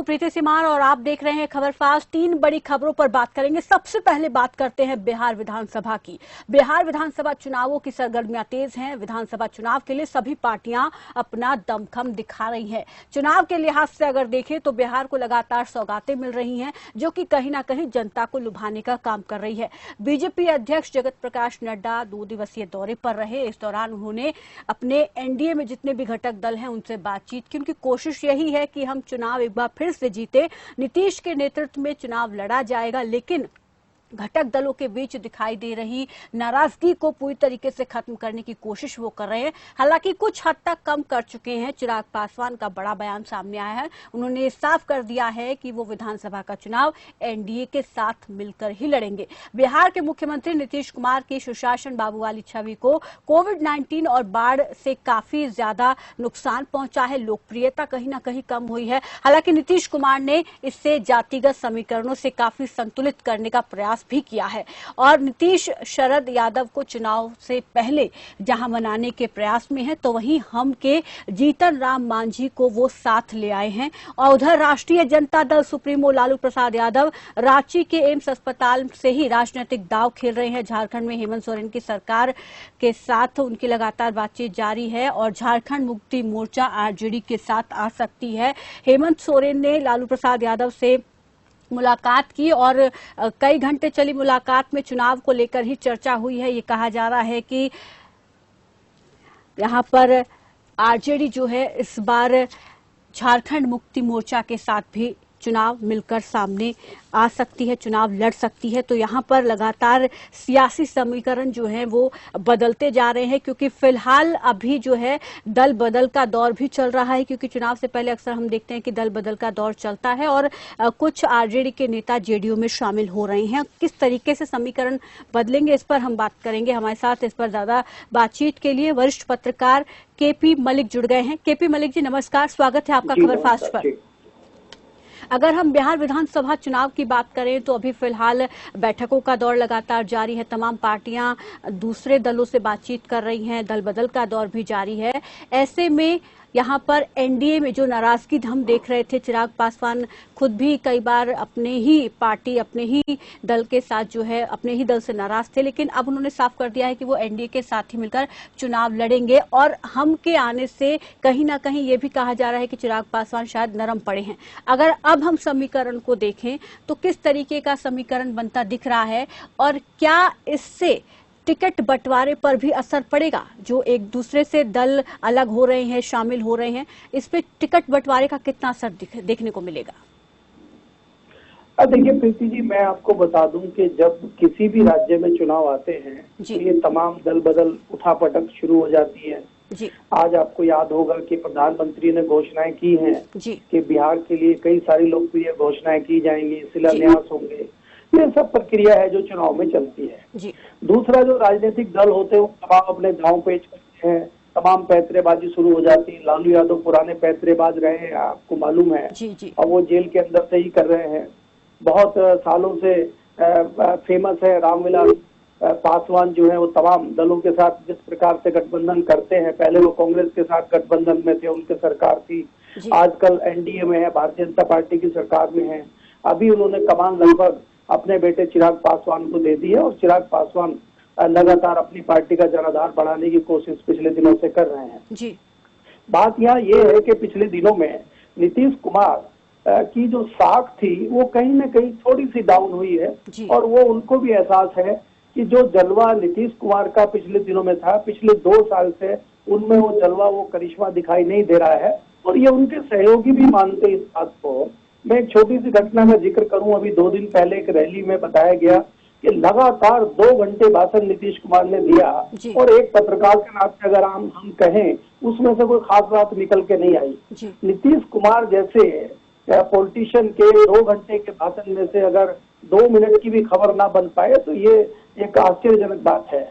प्रीति सिमार और आप देख रहे हैं खबर फास्ट। 3 बड़ी खबरों पर बात करेंगे। सबसे पहले बात करते हैं बिहार विधानसभा की। बिहार विधानसभा चुनावों की सरगर्मियां तेज हैं। विधानसभा चुनाव के लिए सभी पार्टियां अपना दमखम दिखा रही हैं। चुनाव के लिहाज से अगर देखें तो बिहार को लगातार सौगातें मिल रही हैं, जो कि कहीं ना कहीं जनता को लुभाने का काम कर रही है। बीजेपी अध्यक्ष जगत प्रकाश नड्डा 2 दिवसीय दौरे पर रहे। इस दौरान उन्होंने अपने एनडीए में जितने भी घटक दल हैं उनसे बातचीत की। उनकी कोशिश यही है कि हम चुनाव एक बार फिर से जीते। नीतीश के नेतृत्व में चुनाव लड़ा जाएगा, लेकिन घटक दलों के बीच दिखाई दे रही नाराजगी को पूरी तरीके से खत्म करने की कोशिश वो कर रहे हैं। हालांकि कुछ हद तक कम कर चुके हैं। चिराग पासवान का बड़ा बयान सामने आया है। उन्होंने साफ कर दिया है कि वो विधानसभा का चुनाव एनडीए के साथ मिलकर ही लड़ेंगे। बिहार के मुख्यमंत्री नीतीश कुमार की सुशासन बाबू वाली छवि को कोविड-19 और बाढ़ से काफी ज्यादा नुकसान पहुंचा है। लोकप्रियता कहीं ना कहीं कम हुई है। हालांकि नीतीश कुमार ने इससे जातिगत समीकरणों से काफी संतुलित करने का प्रयास भी किया है और नीतीश शरद यादव को चुनाव से पहले जहां मनाने के प्रयास में है, तो वहीं हम के जीतन राम मांझी को वो साथ ले आए हैं। और उधर राष्ट्रीय जनता दल सुप्रीमो लालू प्रसाद यादव रांची के एम्स अस्पताल से ही राजनीतिक दांव खेल रहे हैं। झारखंड में हेमंत सोरेन की सरकार के साथ उनकी लगातार बातचीत जारी है और झारखंड मुक्ति मोर्चा आरजेडी के साथ आ सकती है। हेमंत सोरेन ने लालू प्रसाद यादव से मुलाकात की और कई घंटे चली मुलाकात में चुनाव को लेकर ही चर्चा हुई है। ये कहा जा रहा है कि यहां पर आरजेडी जो है इस बार झारखंड मुक्ति मोर्चा के साथ भी चुनाव मिलकर सामने आ सकती है, चुनाव लड़ सकती है। तो यहाँ पर लगातार सियासी समीकरण जो है वो बदलते जा रहे हैं, क्योंकि फिलहाल अभी जो है दल बदल का दौर भी चल रहा है। क्योंकि चुनाव से पहले अक्सर हम देखते हैं कि दल बदल का दौर चलता है और कुछ आरजेडी के नेता जेडीयू में शामिल हो रहे हैं। किस तरीके से समीकरण बदलेंगे, इस पर हम बात करेंगे। हमारे साथ इस पर ज्यादा बातचीत के लिए वरिष्ठ पत्रकार केपी मलिक जुड़ गए हैं। केपी मलिक जी नमस्कार, स्वागत है आपका खबर फास्ट पर। अगर हम बिहार विधानसभा चुनाव की बात करें तो अभी फिलहाल बैठकों का दौर लगातार जारी है। तमाम पार्टियां दूसरे दलों से बातचीत कर रही हैं। दल बदल का दौर भी जारी है। ऐसे में यहाँ पर एनडीए में जो नाराजगी हम देख रहे थे, चिराग पासवान खुद भी कई बार अपने ही पार्टी अपने ही दल के साथ जो है अपने ही दल से नाराज थे, लेकिन अब उन्होंने साफ कर दिया है कि वो एनडीए के साथ ही मिलकर चुनाव लड़ेंगे। और हम के आने से कहीं ना कहीं ये भी कहा जा रहा है कि चिराग पासवान शायद नरम पड़े हैं। अगर अब हम समीकरण को देखें तो किस तरीके का समीकरण बनता दिख रहा है और क्या इससे टिकट बंटवारे पर भी असर पड़ेगा? जो एक दूसरे से दल अलग हो रहे हैं, शामिल हो रहे हैं, इस पे टिकट बंटवारे का कितना असर देखने को मिलेगा? देखिए प्रीति जी, मैं आपको बता दूं कि जब किसी भी राज्य में चुनाव आते हैं तो ये तमाम दल बदल उठापटक शुरू हो जाती है जी। आज आपको याद होगा कि प्रधानमंत्री ने घोषणाएं की हैं कि बिहार के लिए कई सारी लोकप्रिय घोषणाएं की जाएंगी, शिलान्यास होंगे। ये सब प्रक्रिया है जो चुनाव में चलती है जी। दूसरा, जो राजनीतिक दल होते हैं वो तमाम अपने दांव पेच करते हैं, तमाम पैंतरेबाजी शुरू हो जाती है। लालू यादव पुराने पैंतरेबाज रहे हैं, आपको मालूम है जी। और वो जेल के अंदर से ही कर रहे हैं। बहुत सालों से फेमस है रामविलास पासवान जो है वो तमाम दलों के साथ जिस प्रकार से गठबंधन करते हैं, पहले वो कांग्रेस के साथ गठबंधन में थे, उनकी सरकार थी, आजकल एनडीए में है, भारतीय जनता पार्टी की सरकार में है। अभी उन्होंने कमान लगभग अपने बेटे चिराग पासवान को दे दी है और चिराग पासवान लगातार अपनी पार्टी का जनाधार बढ़ाने की कोशिश पिछले दिनों से कर रहे हैं जी। बात यहाँ ये है कि पिछले दिनों में नीतीश कुमार की जो साख थी वो कहीं न कहीं थोड़ी सी डाउन हुई है और वो उनको भी एहसास है कि जो जलवा नीतीश कुमार का पिछले दिनों में था, पिछले 2 साल से उनमें वो जलवा, वो करिश्मा दिखाई नहीं दे रहा है और ये उनके सहयोगी भी मानते इस बात को। मैं एक छोटी सी घटना का जिक्र करूं, अभी 2 दिन पहले एक रैली में बताया गया कि लगातार 2 घंटे भाषण नीतीश कुमार ने दिया और एक पत्रकार के नाते अगर हम कहें उसमें से कोई खास बात निकल के नहीं आई। नीतीश कुमार जैसे पॉलिटिशियन के 2 घंटे के भाषण में से अगर 2 मिनट की भी खबर ना बन पाए तो ये एक आश्चर्यजनक बात है।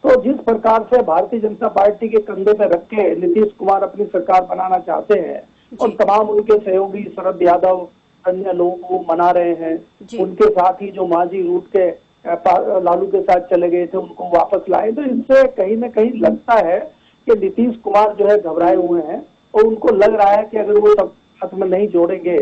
तो जिस प्रकार से भारतीय जनता पार्टी के कंधे पर रख के नीतीश कुमार अपनी सरकार बनाना चाहते हैं और तमाम उनके सहयोगी शरद यादव अन्य लोगों को मना रहे हैं, उनके साथ ही जो मांझी रूट के लालू के साथ चले गए थे उनको वापस लाए, तो इससे कहीं न कहीं लगता है कि नीतीश कुमार जो है घबराए हुए हैं और उनको लग रहा है कि अगर वो सब साथ में नहीं जोड़ेंगे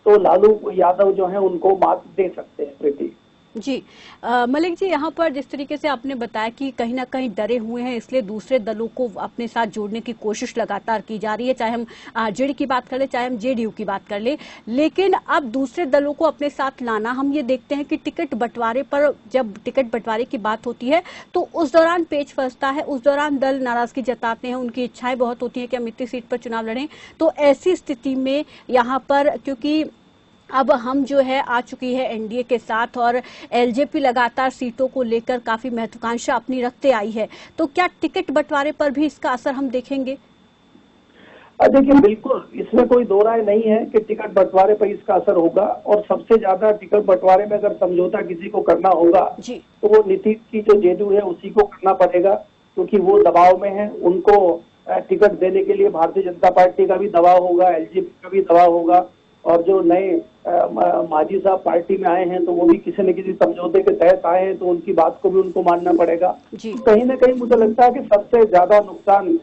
तो लालू यादव जो है उनको मात दे सकते हैं। प्रीति जी मलिक जी, यहाँ पर जिस तरीके से आपने बताया कि कहीं ना कहीं डरे हुए हैं, इसलिए दूसरे दलों को अपने साथ जोड़ने की कोशिश लगातार की जा रही है, चाहे हम आरजेडी की बात कर ले, चाहे हम जेडीयू की बात कर ले। लेकिन अब दूसरे दलों को अपने साथ लाना, हम ये देखते हैं कि टिकट बंटवारे पर जब टिकट बंटवारे की बात होती है तो उस दौरान पेच फंसता है, उस दौरान दल नाराजगी जताते हैं, उनकी इच्छाएं बहुत होती है कि हम इतनी सीट पर चुनाव लड़ें। तो ऐसी स्थिति में यहाँ पर क्योंकि अब हम जो है आ चुकी है एनडीए के साथ और एलजेपी लगातार सीटों को लेकर काफी महत्वाकांक्षा अपनी रखते आई है, तो क्या टिकट बंटवारे पर भी इसका असर हम देखेंगे? देखिए, बिल्कुल इसमें कोई दो राय नहीं है कि टिकट बंटवारे पर इसका असर होगा। और सबसे ज्यादा टिकट बंटवारे में अगर समझौता किसी को करना होगा तो वो नीतीश की जो जेडीयू है उसी को करना पड़ेगा, क्योंकि वो दबाव में है। उनको टिकट देने के लिए भारतीय जनता पार्टी का भी दबाव होगा, एलजेपी का भी दबाव होगा, और जो नए मांझी साहब पार्टी में आए हैं तो वो भी किसी न किसी समझौते के तहत आए हैं, तो उनकी बात को भी उनको मानना पड़ेगा। तो कहीं ना कहीं मुझे लगता है कि सबसे ज्यादा नुकसान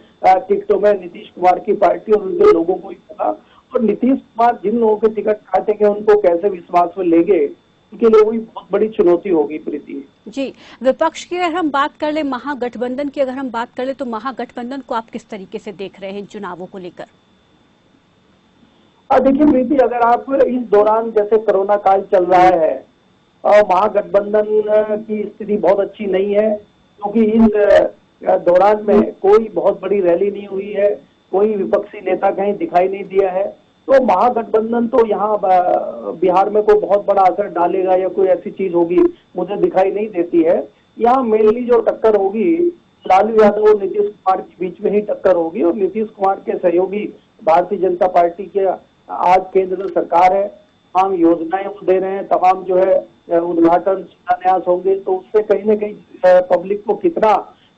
टिकटों में नीतीश कुमार की पार्टी और उनके लोगों को ही होगा। और नीतीश कुमार जिन लोगों के टिकट काटेंगे उनको कैसे विश्वास में लेंगे, उनके लिए वही बहुत बड़ी चुनौती होगी। प्रीति जी, विपक्ष की अगर हम बात कर ले, महागठबंधन की अगर हम बात कर ले, तो महागठबंधन को आप किस तरीके से देख रहे हैं इन चुनावों को लेकर? देखिए प्रीति, अगर आप इस दौरान जैसे कोरोना काल चल रहा है और महागठबंधन की स्थिति बहुत अच्छी नहीं है, क्योंकि इस दौरान में कोई बहुत बड़ी रैली नहीं हुई है, कोई विपक्षी नेता कहीं दिखाई नहीं दिया है, तो महागठबंधन तो यहाँ बिहार में कोई बहुत बड़ा असर डालेगा या कोई ऐसी चीज होगी मुझे दिखाई नहीं देती है। यहाँ मेनली जो टक्कर होगी लालू यादव और नीतीश कुमार के बीच में ही टक्कर होगी। और नीतीश कुमार के सहयोगी भारतीय जनता पार्टी के आज केंद्र में सरकार है, तमाम योजनाएं वो दे रहे हैं, तमाम जो है उद्घाटन शिलान्यास होंगे, तो उससे कहीं ना कहीं पब्लिक को कितना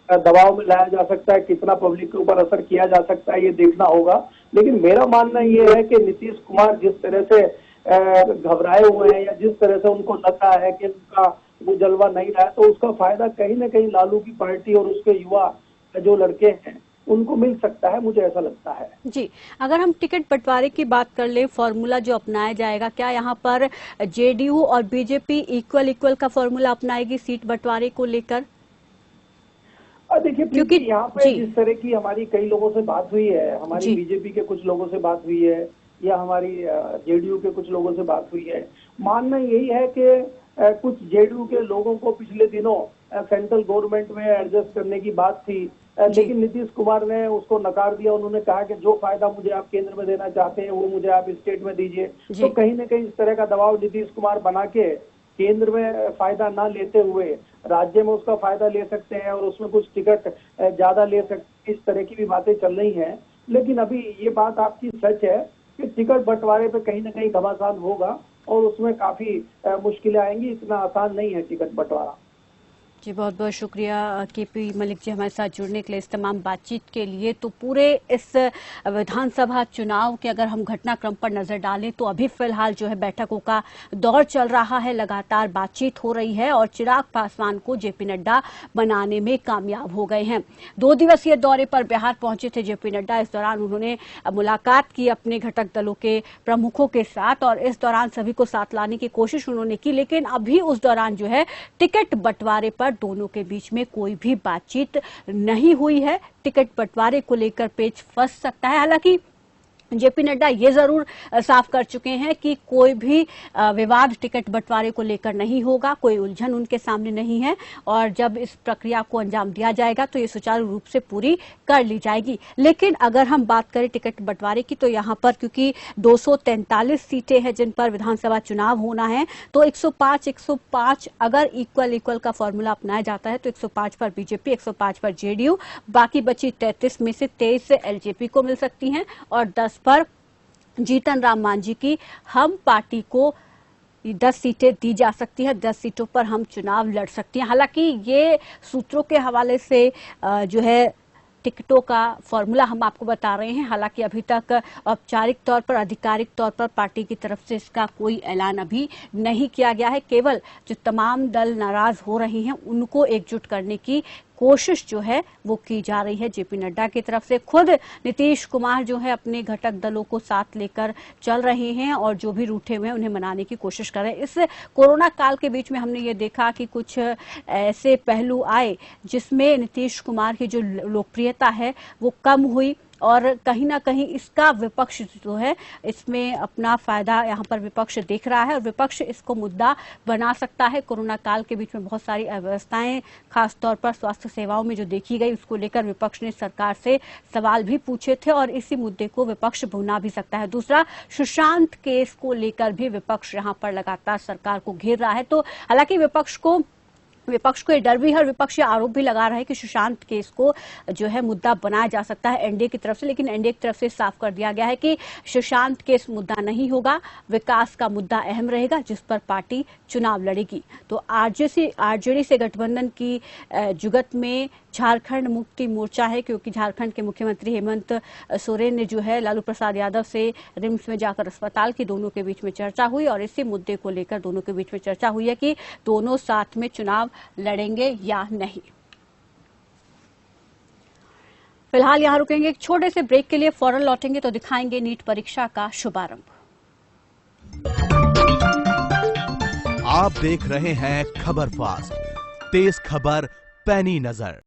दबाव में लाया जा सकता है, कितना पब्लिक के ऊपर असर किया जा सकता है, ये देखना होगा। लेकिन मेरा मानना ये है कि नीतीश कुमार जिस तरह से घबराए हुए हैं या जिस तरह से उनको लग रहा है कि उनका वो जलवा नहीं रहा है, तो उसका फायदा कहीं ना कहीं लालू की पार्टी और उसके युवा जो लड़के हैं उनको मिल सकता है, मुझे ऐसा लगता है। जी, अगर हम टिकट बंटवारे की बात कर ले, फॉर्मूला जो अपनाया जाएगा, क्या यहाँ पर जेडीयू और बीजेपी इक्वल का फॉर्मूला अपनाएगी सीट बंटवारे को लेकर? देखिए, क्योंकि यहाँ पे जिस तरह की हमारी कई लोगों से बात हुई है, हमारी बीजेपी के कुछ लोगों से बात हुई है या हमारी जेडीयू के कुछ लोगों से बात हुई है, मानना यही है कि कुछ जेडीयू के लोगों को पिछले दिनों सेंट्रल गवर्नमेंट में एडजस्ट करने की बात थी, लेकिन नीतीश कुमार ने उसको नकार दिया। उन्होंने कहा कि जो फायदा मुझे आप केंद्र में देना चाहते हैं वो मुझे आप स्टेट में दीजिए। तो कहीं ना कहीं इस तरह का दबाव नीतीश कुमार बना के केंद्र में फायदा ना लेते हुए राज्य में उसका फायदा ले सकते हैं और उसमें कुछ टिकट ज्यादा ले सकते, इस तरह की भी बातें चल रही हैं। लेकिन अभी ये बात आपकी सच है कि टिकट बंटवारे पे कहीं ना कहीं घमासान होगा और उसमें काफी मुश्किलें आएंगी, इतना आसान नहीं है टिकट बंटवारा। जी, बहुत बहुत शुक्रिया केपी मलिक जी हमारे साथ जुड़ने के लिए, इस तमाम बातचीत के लिए। तो पूरे इस विधानसभा चुनाव के अगर हम घटनाक्रम पर नजर डालें तो अभी फिलहाल जो है बैठकों का दौर चल रहा है, लगातार बातचीत हो रही है और चिराग पासवान को जेपी नड्डा बनाने में कामयाब हो गए हैं। 2 दिवसीय दौरे पर बिहार पहुंचे थे जेपी नड्डा। इस दौरान उन्होंने मुलाकात की अपने घटक दलों के प्रमुखों के साथ और इस दौरान सभी को साथ लाने की कोशिश उन्होंने की। लेकिन अभी उस दौरान जो है टिकट बंटवारे पर दोनों के बीच में कोई भी बातचीत नहीं हुई है। टिकट बंटवारे को लेकर पेच फंस सकता है। हालांकि जेपी नड्डा ये जरूर साफ कर चुके हैं कि कोई भी विवाद टिकट बंटवारे को लेकर नहीं होगा, कोई उलझन उनके सामने नहीं है और जब इस प्रक्रिया को अंजाम दिया जाएगा तो ये सुचारू रूप से पूरी कर ली जाएगी। लेकिन अगर हम बात करें टिकट बंटवारे की, तो यहाँ पर क्योंकि 243 सीटें हैं जिन पर विधानसभा चुनाव होना है, तो 105 अगर इक्वल का फॉर्मूला अपनाया जाता है तो 105 पर बीजेपी, 105 पर जेडीयू, बाकी बची 33 में से 23 एलजेपी को मिल सकती हैं और 10 पर जीतन राम मांझी की हम पार्टी को 10 सीटें दी जा सकती है, 10 सीटों पर हम चुनाव लड़ सकती हैं। हालांकि ये सूत्रों के हवाले से जो है टिकटों का फॉर्मूला हम आपको बता रहे हैं। हालांकि अभी तक औपचारिक तौर पर, आधिकारिक तौर पर पार्टी की तरफ से इसका कोई ऐलान अभी नहीं किया गया है। केवल जो तमाम दल नाराज हो रहे हैं उनको एकजुट करने की कोशिश जो है वो की जा रही है जेपी नड्डा की तरफ से। खुद नीतीश कुमार जो है अपने घटक दलों को साथ लेकर चल रहे हैं और जो भी रूठे हुए हैं उन्हें मनाने की कोशिश कर रहे हैं। इस कोरोना काल के बीच में हमने ये देखा कि कुछ ऐसे पहलू आए जिसमें नीतीश कुमार की जो लोकप्रियता है वो कम हुई और कहीं ना कहीं इसका विपक्ष जो है इसमें अपना फायदा यहाँ पर विपक्ष देख रहा है और विपक्ष इसको मुद्दा बना सकता है। कोरोना काल के बीच में बहुत सारी अव्यवस्थाएं खासतौर पर स्वास्थ्य सेवाओं में जो देखी गई उसको लेकर विपक्ष ने सरकार से सवाल भी पूछे थे और इसी मुद्दे को विपक्ष भुना भी सकता है। दूसरा, सुशांत केस को लेकर भी विपक्ष यहाँ पर लगातार सरकार को घेर रहा है। तो हालांकि विपक्ष को ये डर भी है और विपक्ष ये आरोप भी लगा रहा है कि सुशांत केस को जो है मुद्दा बनाया जा सकता है एनडीए की तरफ से, लेकिन एनडीए की तरफ से साफ कर दिया गया है कि सुशांत केस मुद्दा नहीं होगा, विकास का मुद्दा अहम रहेगा जिस पर पार्टी चुनाव लड़ेगी। तो आरजेडी से गठबंधन की जुगत में झारखंड मुक्ति मोर्चा है, क्योंकि झारखंड के मुख्यमंत्री हेमंत सोरेन ने जो है लालू प्रसाद यादव से रिम्स में जाकर अस्पताल की दोनों के बीच में चर्चा हुई और इसी मुद्दे को लेकर दोनों के बीच में चर्चा हुई है कि दोनों साथ में चुनाव लड़ेंगे या नहीं। फिलहाल यहां रुकेंगे एक छोटे से ब्रेक के लिए, फौरन लौटेंगे तो दिखाएंगे नीट परीक्षा का शुभारंभ। आप देख रहे हैं खबर फास्ट, तेज खबर पैनी नजर।